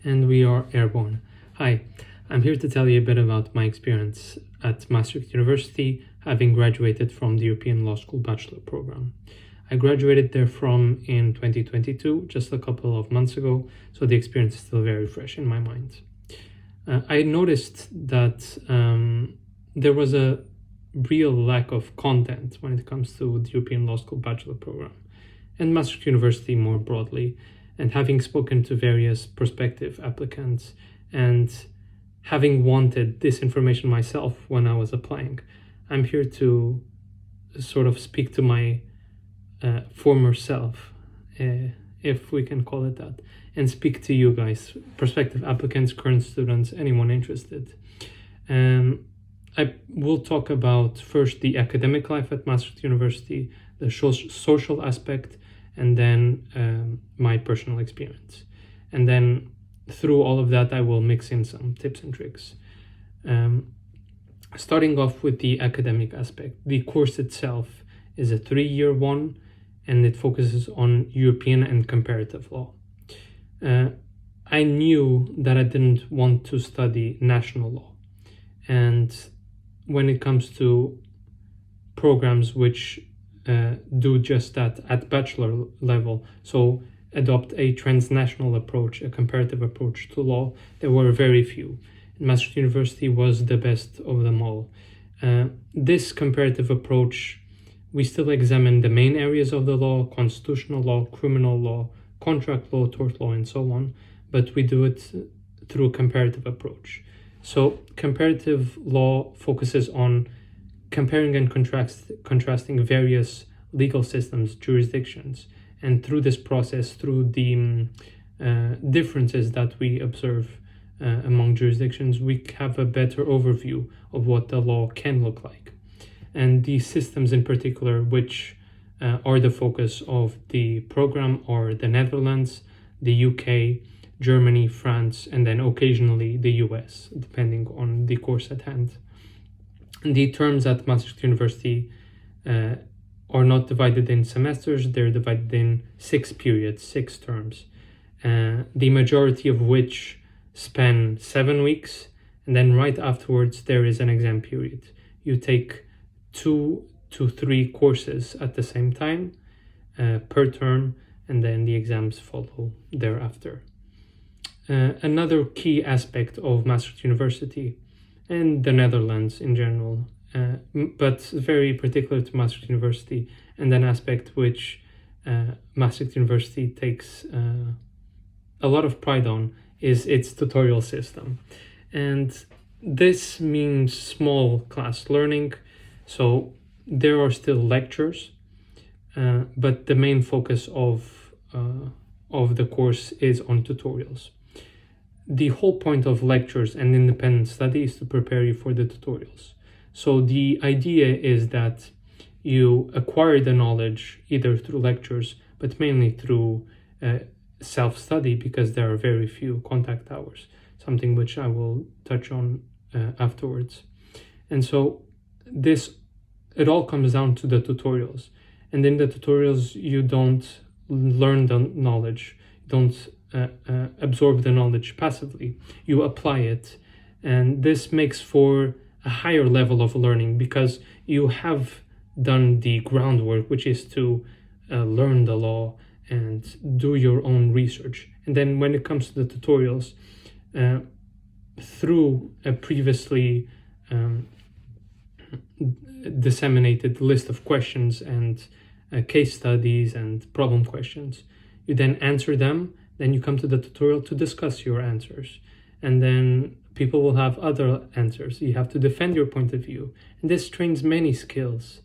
And we are airborne. Hi, I'm here to tell you a bit about my experience at Maastricht University, having graduated from the European Law School Bachelor program. I graduated there from in 2022, just a couple of months ago, so the experience is still very fresh in my mind. I noticed that there was a real lack of content when it comes to the European Law School Bachelor program and Maastricht University more broadly. And having spoken to various prospective applicants and having wanted this information myself when I was applying, I'm here to sort of speak to my former self, if we can call it that, and speak to you guys, prospective applicants, current students, anyone interested. I will talk about first the academic life at Maastricht University, the social aspect, and then my personal experience. And then through all of that, I will mix in some tips and tricks. Starting off with the academic aspect, the course itself is a 3-year one, and it focuses on European and comparative law. I knew that I didn't want to study national law. And when it comes to programs which do just that at bachelor level, so adopt a transnational approach, a comparative approach to law, there were very few. Maastricht University was the best of them all. This comparative approach, we still examine the main areas of the law: constitutional law, criminal law, contract law, tort law, and so on, but we do it through a comparative approach. So comparative law focuses on comparing and contrasting various legal systems, jurisdictions, and through this process, through the differences that we observe among jurisdictions, we have a better overview of what the law can look like. And these systems in particular, which are the focus of the program, are the Netherlands, the UK, Germany, France, and then occasionally the US, depending on the course at hand. The terms at Maastricht University are not divided in semesters, they're divided in 6 periods, 6 terms, the majority of which span 7 weeks, and then right afterwards there is an exam period. You take 2 to 3 courses at the same time per term, and then the exams follow thereafter. Another key aspect of Maastricht University and the Netherlands in general, but very particular to Maastricht University, and an aspect which Maastricht University takes a lot of pride on, is its tutorial system. And this means small class learning, so there are still lectures, but the main focus of the course is on tutorials. The whole point of lectures and independent study is to prepare you for the tutorials. So the idea is that you acquire the knowledge either through lectures, but mainly through self-study, because there are very few contact hours, something which I will touch on afterwards. And so it all comes down to the tutorials. And in the tutorials, you don't learn the knowledge, don't absorb the knowledge passively, you apply it. And this makes for a higher level of learning, because you have done the groundwork, which is to learn the law and do your own research. And then when it comes to the tutorials, through a previously disseminated list of questions and case studies and problem questions, you then answer them. Then you come to the tutorial to discuss your answers, and then people will have other answers. You have to defend your point of view, and this trains many skills,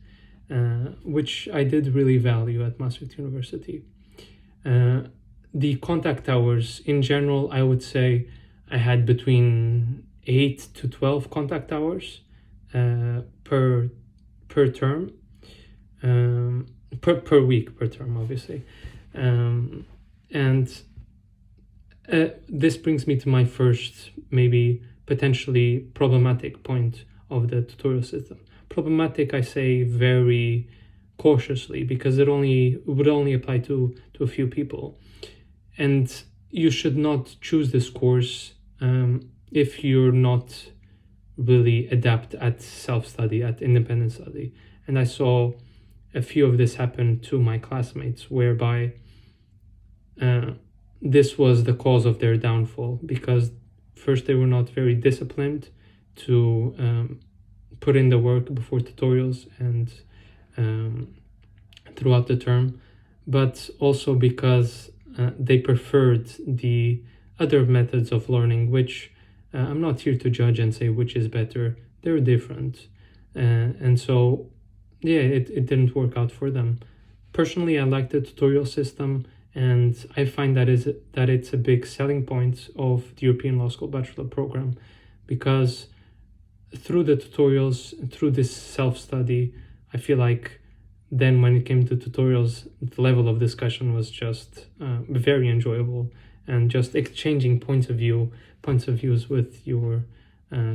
which I did really value at Maastricht University. The contact hours in general, I would say I had between 8 to 12 contact hours per term, per week, per term, obviously. And this brings me to my first, maybe potentially problematic point of the tutorial system. Problematic, I say very cautiously, because it would only apply to a few people. And you should not choose this course if you're not really adept at self-study, at independent study. And I saw a few of this happen to my classmates, whereby this was the cause of their downfall, because first they were not very disciplined to put in the work before tutorials and throughout the term, but also because they preferred the other methods of learning, which I'm not here to judge and say which is better. They're different. And so, yeah, it didn't work out for them. Personally, I like the tutorial system, and I find that it's a big selling point of the European Law School Bachelor program, because through the tutorials, through this self-study, I feel like then when it came to tutorials, the level of discussion was just very enjoyable, and just exchanging points of views with your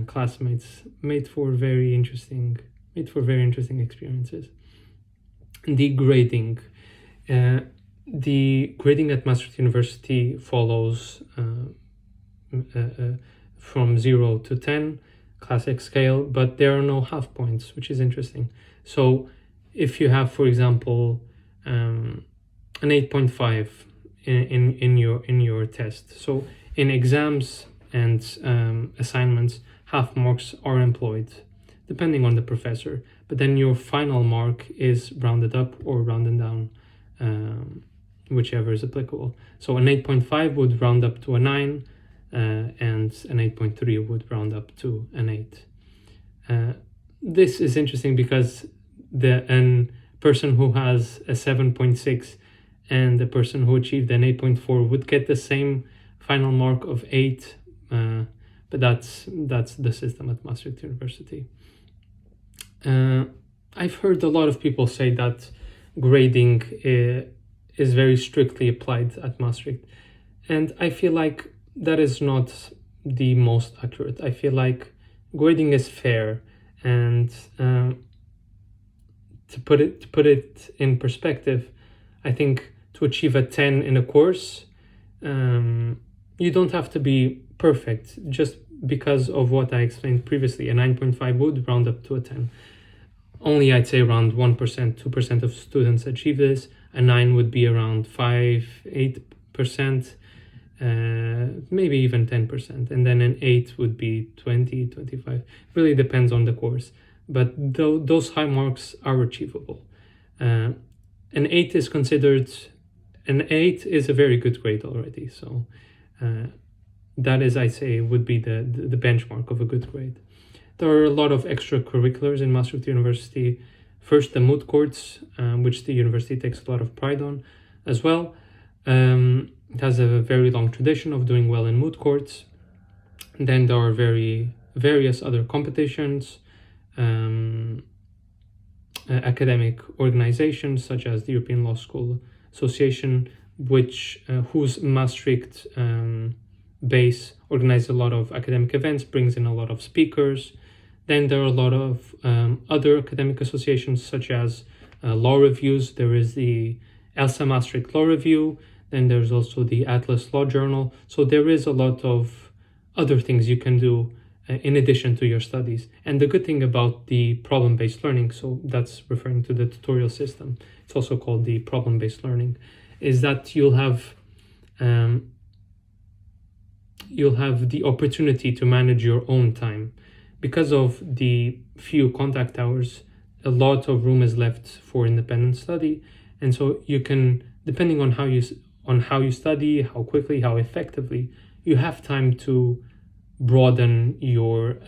classmates made for very interesting experiences. The grading. The grading at Maastricht University follows from 0 to 10 classic scale, but there are no half points, which is interesting. So if you have, for example, an 8.5 in your test, so in exams and assignments, half marks are employed depending on the professor, but then your final mark is rounded up or rounded down, whichever is applicable. So an 8.5 would round up to a 9, and an 8.3 would round up to an 8. This is interesting because a person who has a 7.6 and the person who achieved an 8.4 would get the same final mark of 8, but that's the system at Maastricht University. I've heard a lot of people say that grading is very strictly applied at Maastricht, and I feel like that is not the most accurate. I feel like grading is fair, and to put it in perspective, I think to achieve a 10 in a course, you don't have to be perfect. Just because of what I explained previously, a 9.5 would round up to a 10. Only I'd say around 1%, 2% of students achieve this. A 9 would be around 5-8%, maybe even 10%. And then an 8 would be 20-25. Really depends on the course. But those high marks are achievable. An 8 is a very good grade already. So that is, I say, would be the benchmark of a good grade. There are a lot of extracurriculars in Maastricht University. First, the moot courts, which the university takes a lot of pride on as well. It has a very long tradition of doing well in moot courts. Then there are various other competitions, academic organizations such as the European Law School Association, whose Maastricht base organizes a lot of academic events, brings in a lot of speakers. Then there are a lot of other academic associations such as law reviews. There is the ELSA Maastricht Law Review. Then there's also the Atlas Law Journal. So there is a lot of other things you can do in addition to your studies. And the good thing about the problem-based learning, so that's referring to the tutorial system, it's also called the problem-based learning, is that you'll have the opportunity to manage your own time. Because of the few contact hours, a lot of room is left for independent study, and so you can, depending on how you study, how quickly, how effectively, you have time to broaden your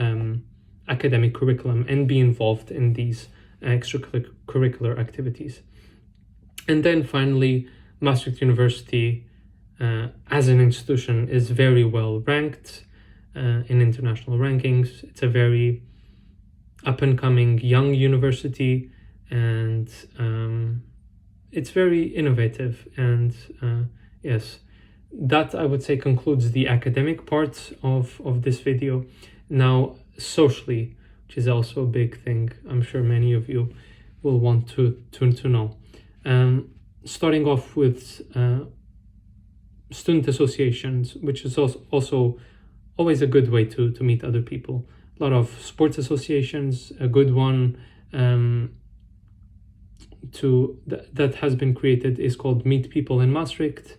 academic curriculum and be involved in these extracurricular activities. And then finally, Maastricht University as an institution is very well ranked in international rankings. It's a very up-and-coming young university, and it's very innovative. And yes, that I would say concludes the academic part of this video. Now, socially, which is also a big thing, I'm sure many of you will want to know. Starting off with student associations, which is also always a good way to meet other people. A lot of sports associations, a good one that has been created is called Meet People in Maastricht.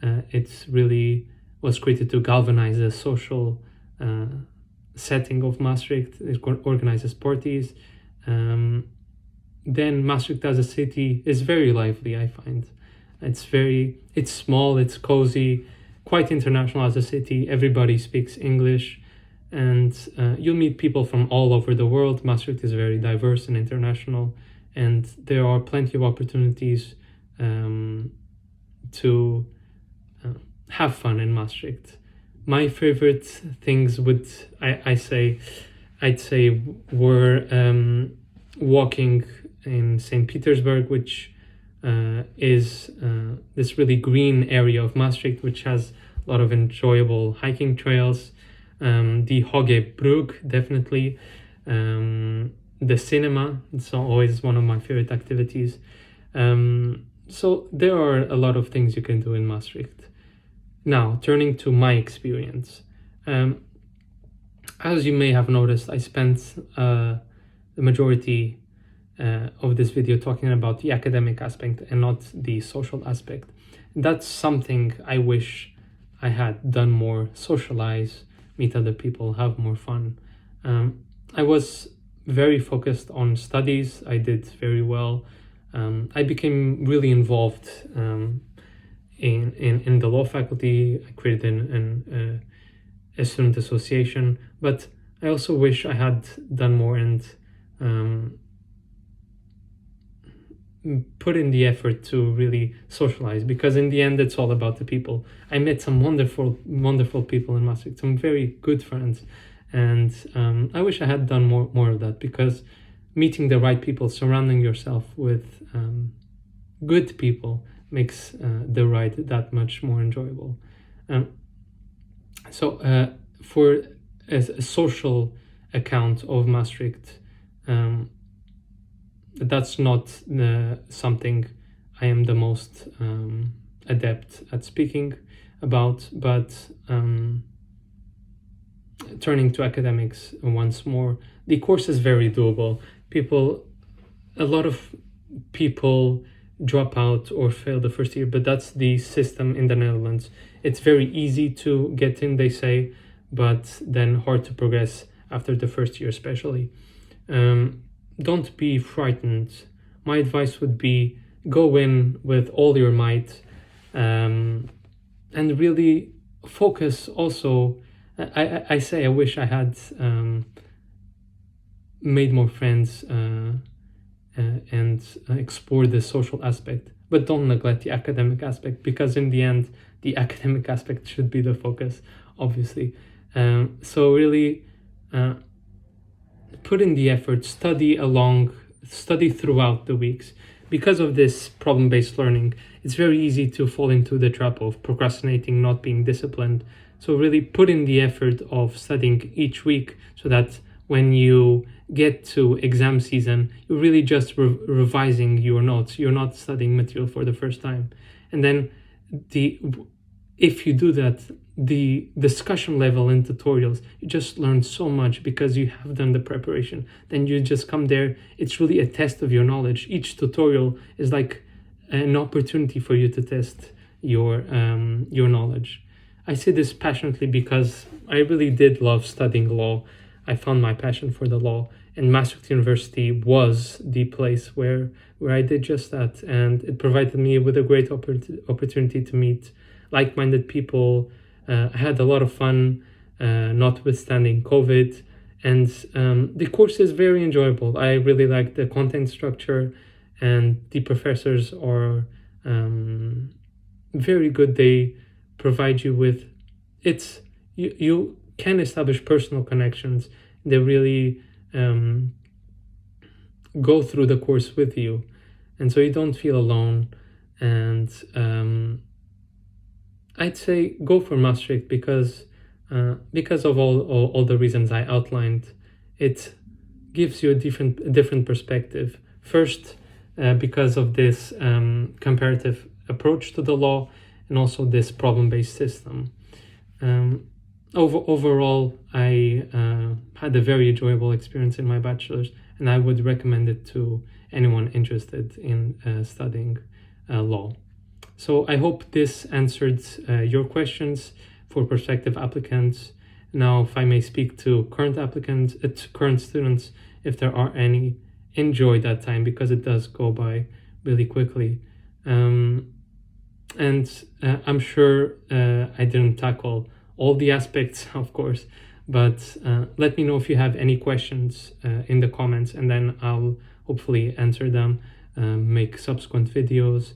It's really was created to galvanize the social setting of Maastricht. It organizes parties. Then Maastricht as a city is very lively, I find. It's small, it's cozy, quite international as a city. Everybody speaks English, and you'll meet people from all over the world. Maastricht is very diverse and international, and there are plenty of opportunities to have fun in Maastricht. My favorite things I'd say were walking in St. Petersburg, which is this really green area of Maastricht, which has a lot of enjoyable hiking trails. The Hoge Brug, definitely. The cinema, it's always one of my favorite activities. So there are a lot of things you can do in Maastricht. Now, turning to my experience. As you may have noticed, I spent the majority of this video talking about the academic aspect and not the social aspect. That's something I wish I had done more: socialize, meet other people, have more fun. I was very focused on studies. I did very well. I became really involved in the law faculty. I created a student association, but I also wish I had done more and put in the effort to really socialize, because in the end it's all about the people. I met some wonderful people in Maastricht, some very good friends, and I wish I had done more of that, because meeting the right people, surrounding yourself with good people, makes the ride that much more enjoyable. So for a social account of Maastricht, that's not something I am the most adept at speaking about, but turning to academics once more, the course is very doable. A lot of people drop out or fail the first year, but that's the system in the Netherlands. It's very easy to get in, they say, but then hard to progress after the first year especially. Don't be frightened. My advice would be go in with all your might, and really focus also. I say I wish I had made more friends and explored the social aspect, but don't neglect the academic aspect, because in the end the academic aspect should be the focus, obviously. So really put in the effort, study throughout the weeks. Because of this problem-based learning, it's very easy to fall into the trap of procrastinating, not being disciplined. So really put in the effort of studying each week, so that when you get to exam season, you're really just revising your notes. You're not studying material for the first time. And then if you do that, the discussion level in tutorials, you just learn so much because you have done the preparation. Then you just come there. It's really a test of your knowledge. Each tutorial is like an opportunity for you to test your knowledge. I say this passionately because I really did love studying law. I found my passion for the law, and Maastricht University was the place where I did just that, and it provided me with a great opportunity to meet like-minded people. I had a lot of fun, notwithstanding COVID, and the course is very enjoyable. I really like the content structure, and the professors are very good. They provide you with you can establish personal connections. They really go through the course with you, and so you don't feel alone. And I'd say go for Maastricht because of all the reasons I outlined. It gives you a different perspective. First, because of this comparative approach to the law, and also this problem-based system. Overall, I had a very enjoyable experience in my bachelor's, and I would recommend it to anyone interested in studying law. So I hope this answered your questions for prospective applicants. Now, if I may speak to current applicants, to current students, if there are any, enjoy that time because it does go by really quickly. And I'm sure I didn't tackle all the aspects, of course, but let me know if you have any questions in the comments, and then I'll hopefully answer them, make subsequent videos.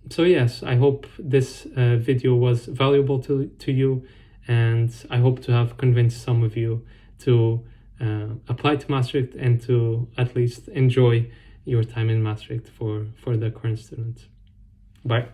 So yes, I hope this video was valuable to you, and I hope to have convinced some of you to apply to Maastricht and to at least enjoy your time in Maastricht for the current students. Bye.